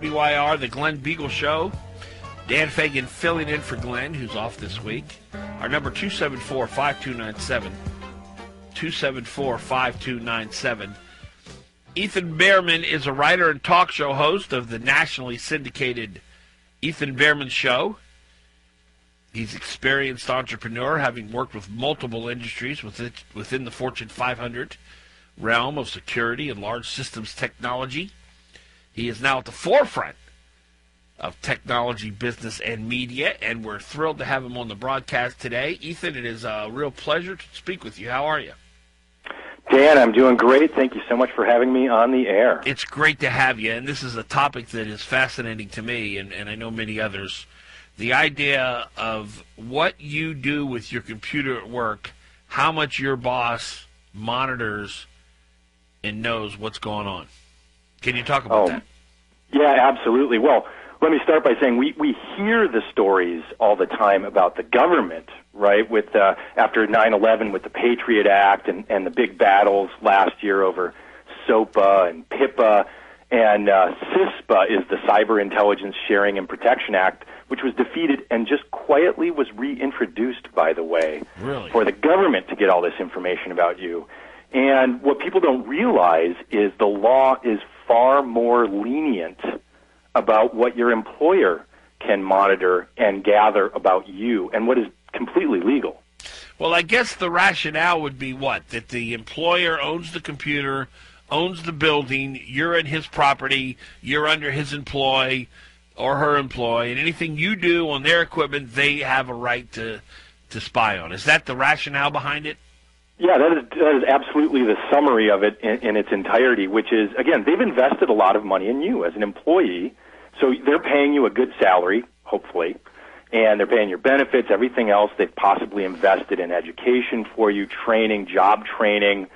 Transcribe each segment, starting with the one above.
KBYR, the Glen Biegel Show. Dan Fagan filling in for Glenn, who's off this week. Our number 274-5297. 274-5297. Ethan Bearman is a writer and talk show host of the nationally syndicated Ethan Bearman Show. He's an experienced entrepreneur, having worked with multiple industries within the Fortune 500 realm of security and large systems technology. He is now at the forefront of technology, business, and media, and we're thrilled to have him on the broadcast today. Ethan, it is a real pleasure to speak with you. How are you? Dan, I'm doing great. Thank you so much for having me on the air. It's great to have you, and this is a topic that is fascinating to me, and I know many others. The idea of what you do with your computer at work, how much your boss monitors and knows what's going on. Can you talk about that? Yeah, absolutely. Well, let me start by saying we hear the stories all the time about the government, right, with after 9/11 with the Patriot Act and the big battles last year over SOPA and PIPA, and CISPA is the Cyber Intelligence Sharing and Protection Act, which was defeated and just quietly was reintroduced, by the way, for the government to get all this information about you. And what people don't realize is the law is far more lenient about what your employer can monitor and gather about you and what is completely legal. Well, I guess the rationale would be what? That the employer owns the computer, owns the building, you're in his property, you're under his employ or her employ, and anything you do on their equipment, they have a right to spy on. Is that the rationale behind it? Yeah, that is absolutely the summary of it in its entirety, which is, again, they've invested a lot of money in you as an employee, so they're paying you a good salary, hopefully, and they're paying your benefits, everything else they've possibly invested in education for you, training, job training,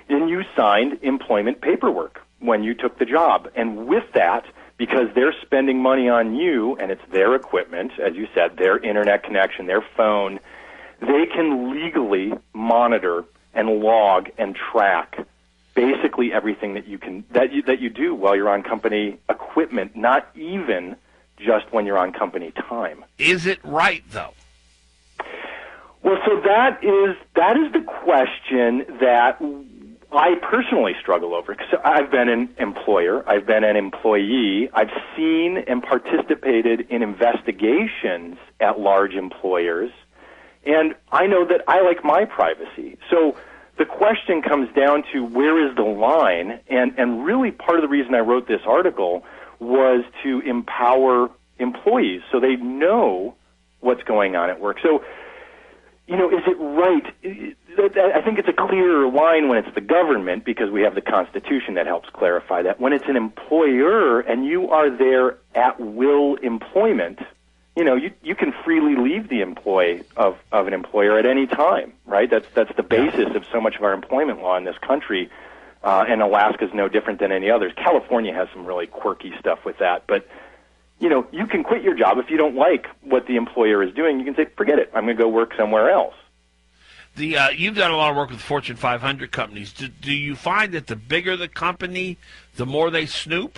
and you signed employment paperwork when you took the job. And with that, because they're spending money on you, and it's their equipment, as you said, their internet connection, their phone, they can legally monitor and log and track basically everything that you do while you're on company equipment, not even just when you're on company time. Is it right, though? Well, so that is the question that I personally struggle over. So I've been an employer, I've been an employee, I've seen and participated in investigations at large employers, and I know that I like my privacy. So the question comes down to where is the line, and really part of the reason I wrote this article was to empower employees so they know what's going on at work. So, is it right? I think it's a clearer line when it's the government because we have the Constitution that helps clarify that. When it's an employer and you are there at will employment, you can freely leave the employ of an employer at any time, right? That's the basis of so much of our employment law in this country, and Alaska's no different than any others. California has some really quirky stuff with that, but you can quit your job if you don't like what the employer is doing. You can say, forget it, I'm going to go work somewhere else. You've done a lot of work with Fortune 500 companies. Do you find that the bigger the company, the more they snoop?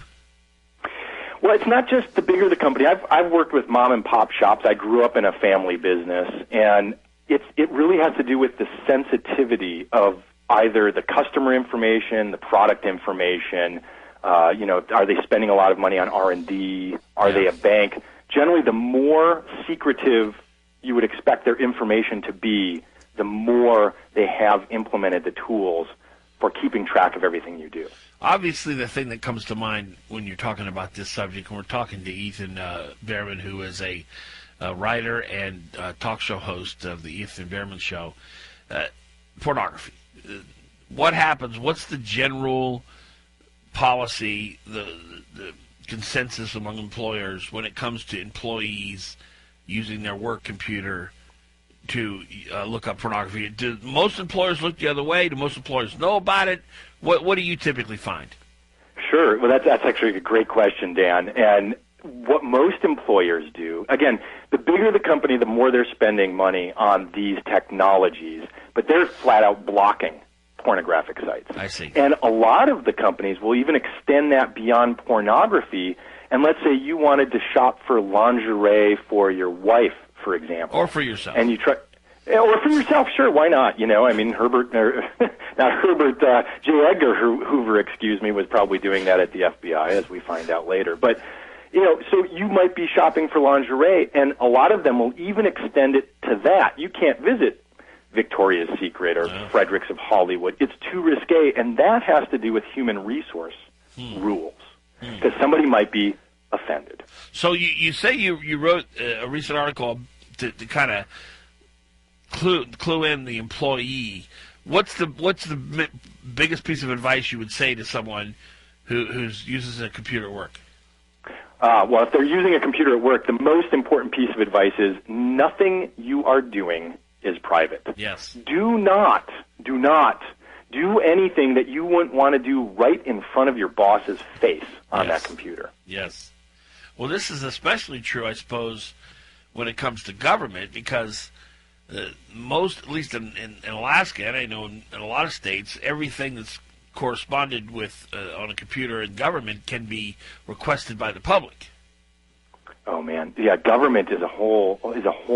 Well, it's not just the bigger the company. I've worked with mom and pop shops. I grew up in a family business, and it really has to do with the sensitivity of either the customer information, the product information. Are they spending a lot of money on R&D? Are they a bank? Generally, the more secretive you would expect their information to be, the more they have implemented the tools for keeping track of everything you do. Obviously, the thing that comes to mind when you're talking about this subject, and we're talking to Ethan Bearman, who is a writer and talk show host of the Ethan Bearman Show, pornography. What happens? What's the general policy, the consensus among employers when it comes to employees using their work computer to look up pornography? Do most employers look the other way? Do most employers know about it? What do you typically find? Sure. Well, that's actually a great question, Dan. And what most employers do, again, the bigger the company, the more they're spending money on these technologies, but they're flat out blocking pornographic sites. I see. And a lot of the companies will even extend that beyond pornography And let's say you wanted to shop for lingerie for your wife, for example. Or for yourself. And you try... Or for yourself, sure, why not? You know, I mean, J. Edgar Hoover, excuse me, was probably doing that at the FBI, as we find out later. But, you know, so you might be shopping for lingerie, and a lot of them will even extend it to that. You can't visit Victoria's Secret or Fredericks of Hollywood. It's too risque, and that has to do with human resource rules, because somebody might be offended. So you say you wrote a recent article to kind of clue in the employee. What's the biggest piece of advice you would say to someone who uses a computer at work? Well, if they're using a computer at work, the most important piece of advice is nothing you are doing is private. Yes. Do not do anything that you wouldn't want to do right in front of your boss's face on that computer. Yes. Well, this is especially true, I suppose, when it comes to government, because most, at least in Alaska, and I know in a lot of states, everything that's corresponded with on a computer in government can be requested by the public. Oh man, yeah, government is a whole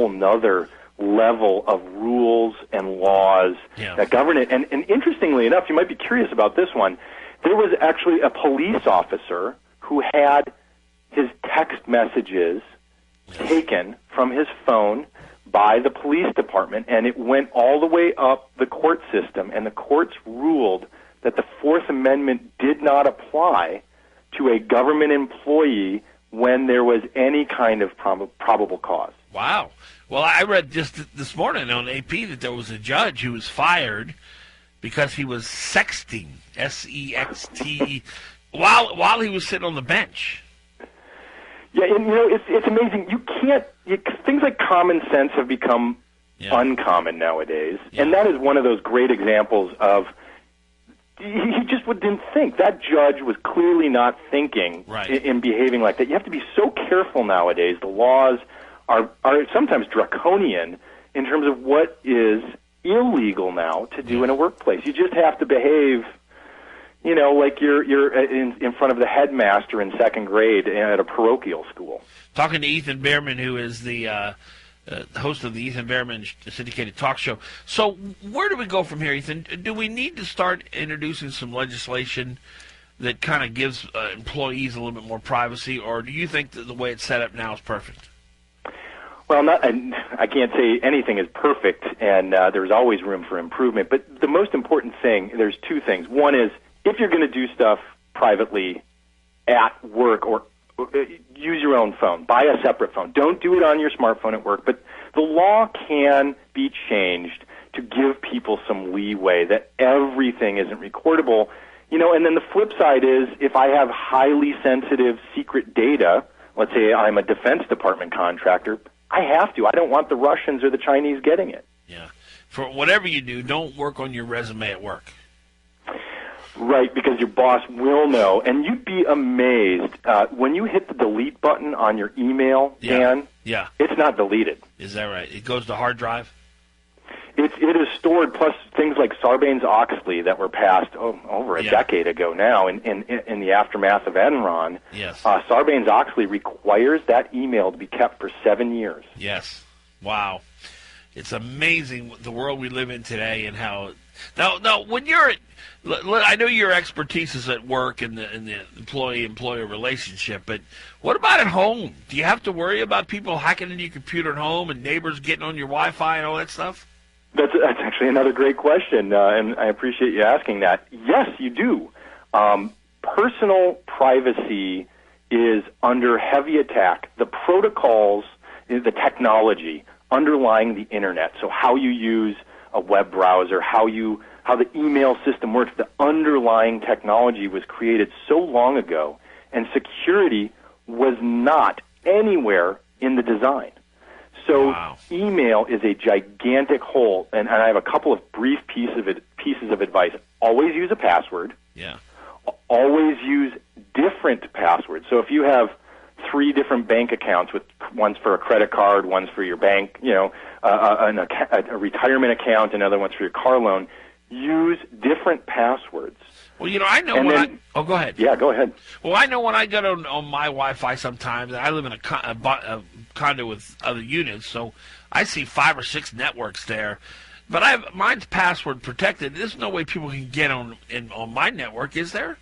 nother level of rules and laws that govern it. And interestingly enough, you might be curious about this one. There was actually a police officer who had his text messages taken from his phone by the police department, and it went all the way up the court system, and the courts ruled that the Fourth Amendment did not apply to a government employee when there was any kind of probable cause. Wow. Well, I read just this morning on AP that there was a judge who was fired because he was sexting, S-E-X-T, while he was sitting on the bench. Yeah, and you know, it's amazing. Things like common sense have become uncommon nowadays, and that is one of those great examples of he just didn't think. That judge was clearly not thinking in behaving like that. You have to be so careful nowadays. The laws are sometimes draconian in terms of what is illegal now to do in a workplace. You just have to behave, you know, like you're in front of the headmaster in second grade at a parochial school. Talking to Ethan Bearman, who is the host of the Ethan Bearman syndicated talk show. So where do we go from here, Ethan? Do we need to start introducing some legislation that kind of gives employees a little bit more privacy, or do you think that the way it's set up now is perfect? Well, I can't say anything is perfect, and there's always room for improvement. But the most important thing, there's two things. One is, if you're going to do stuff privately at work, or use your own phone, buy a separate phone. Don't do it on your smartphone at work. But the law can be changed to give people some leeway that everything isn't recordable. You know, and then the flip side is, if I have highly sensitive secret data, let's say I'm a Defense Department contractor, I have to. I don't want the Russians or the Chinese getting it. Yeah. For whatever you do, don't work on your resume at work. Right, because your boss will know. And you'd be amazed when you hit the delete button on your email, Dan, it's not deleted. Is that right? It goes to hard drive? It is stored, plus things like Sarbanes-Oxley that were passed over a decade ago now in the aftermath of Enron. Yes. Sarbanes-Oxley requires that email to be kept for 7 years. Yes. Wow. It's amazing the world we live in today and how... Now, when you're at... I know your expertise is at work in the employee-employer relationship, but what about at home? Do you have to worry about people hacking into your computer at home and neighbors getting on your Wi-Fi and all that stuff? That's actually another great question, and I appreciate you asking that. Yes, you do. Personal privacy is under heavy attack. The protocols, the technology underlying the Internet, so how you use a web browser, how the email system works, the underlying technology was created so long ago, and security was not anywhere in the design. So email is a gigantic hole, and I have a couple of brief pieces of advice. Always use a password. Yeah. Always use different passwords. So if you have 3 different bank accounts, with one's for a credit card, one's for your bank, you know, a retirement account, another one's for your car loan, use different passwords Well, I know go ahead. Yeah, go ahead. Well, I know when I get on my Wi-Fi sometimes, I live in a condo with other units, so I see 5 or 6 networks there. But mine's password protected. There's no way people can get on my network, is there?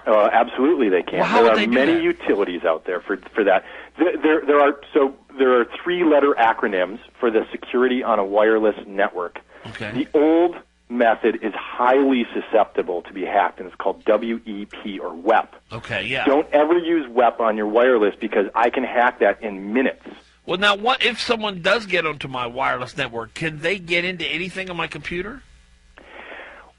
Absolutely, they can. Well, how would they do many that? utilities out there for that. There are 3-letter acronyms for the security on a wireless network. Okay. The old method is highly susceptible to be hacked, and it's called WEP or WEP. Okay, yeah. Don't ever use WEP on your wireless because I can hack that in minutes. Well, now, what if someone does get onto my wireless network? Can they get into anything on my computer?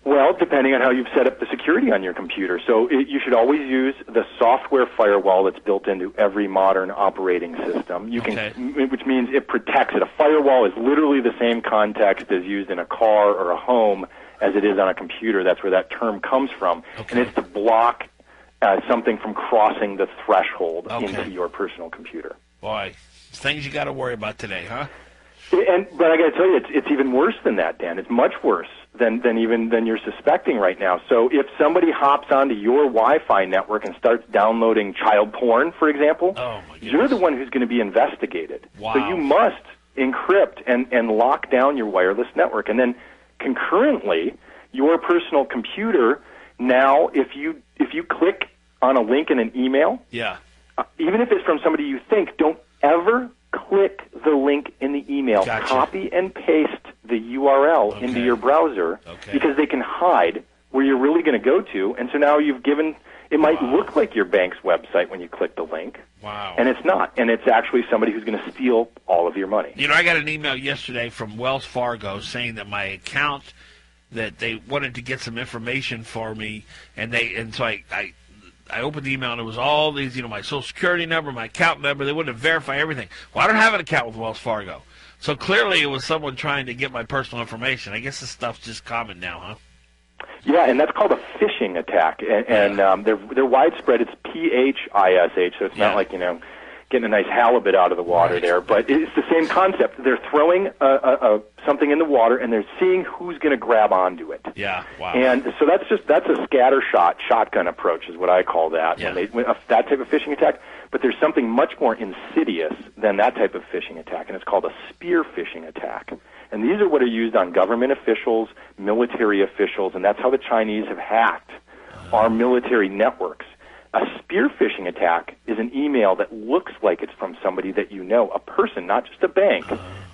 Well, depending on how you've set up the security on your computer. So you should always use the software firewall that's built into every modern operating system. Which means it protects it. A firewall is literally the same context as used in a car or a home as it is on a computer. That's where that term comes from. Okay. And it's to block something from crossing the threshold into your personal computer. Boy, things you got to worry about today, huh? But I got to tell you, it's even worse than that, Dan. It's much worse than you're suspecting right now. So if somebody hops onto your Wi-Fi network and starts downloading child porn, for example, you're the one who's going to be investigated. Wow. So you must encrypt and lock down your wireless network, and then concurrently, your personal computer. Now, if you click on a link in an email, even if it's from somebody you think, don't ever click the link in the email. Gotcha. Copy and paste the URL into your browser because they can hide where you're really going to go to. And so now you've given, it might look like your bank's website when you click the link. Wow. And it's not. And it's actually somebody who's going to steal all of your money. I got an email yesterday from Wells Fargo saying that my account, that they wanted to get some information for me, and so I opened the email, and it was all these, my Social Security number, my account number. They wanted to verify everything. Well, I don't have an account with Wells Fargo. So clearly it was someone trying to get my personal information. I guess this stuff's just common now, huh? Yeah, and that's called a phishing attack. And they're widespread. It's PHISH, so it's not like, getting a nice halibut out of the water there. But it's the same concept. They're throwing something in the water, and they're seeing who's going to grab onto it. Yeah, wow. And so that's a scattershot, shotgun approach is what I call that, that type of phishing attack. But there's something much more insidious than that type of phishing attack, and it's called a spear phishing attack. And these are what are used on government officials, military officials, and that's how the Chinese have hacked our military networks. A spear phishing attack is an email that looks like it's from somebody that you know, a person, not just a bank,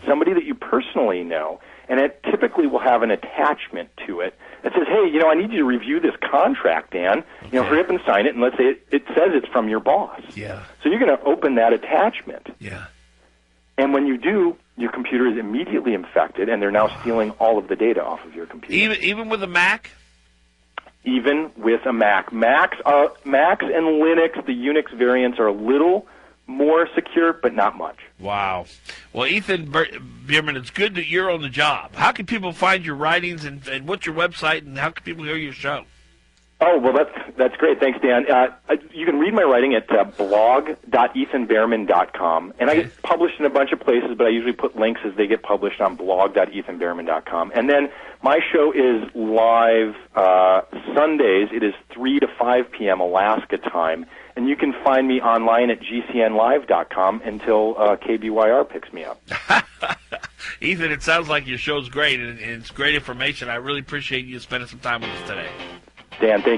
somebody that you personally know, and it typically will have an attachment to it that says, hey, I need you to review this contract, Dan. Hurry up and sign it, and let's say it says it's from your boss. Yeah. So you're going to open that attachment. Yeah. And when you do, your computer is immediately infected, and they're now stealing all of the data off of your computer. Even with a Mac? Even with a Mac. Macs and Linux, the Unix variants, are a little more secure, but not much. Wow. Well, Ethan Bearman, it's good that you're on the job. How can people find your writings, and what's your website, and how can people hear your show? Oh, well, that's great. Thanks, Dan. You can read my writing at blog.ethanbearman.com, and I get published in a bunch of places, but I usually put links as they get published on blog.ethanbearman.com. And then my show is live Sundays. It is 3 to 5 p.m. Alaska time, and you can find me online at gcnlive.com until KBYR picks me up. Ethan, it sounds like your show's great, and it's great information. I really appreciate you spending some time with us today. Dan, thank you.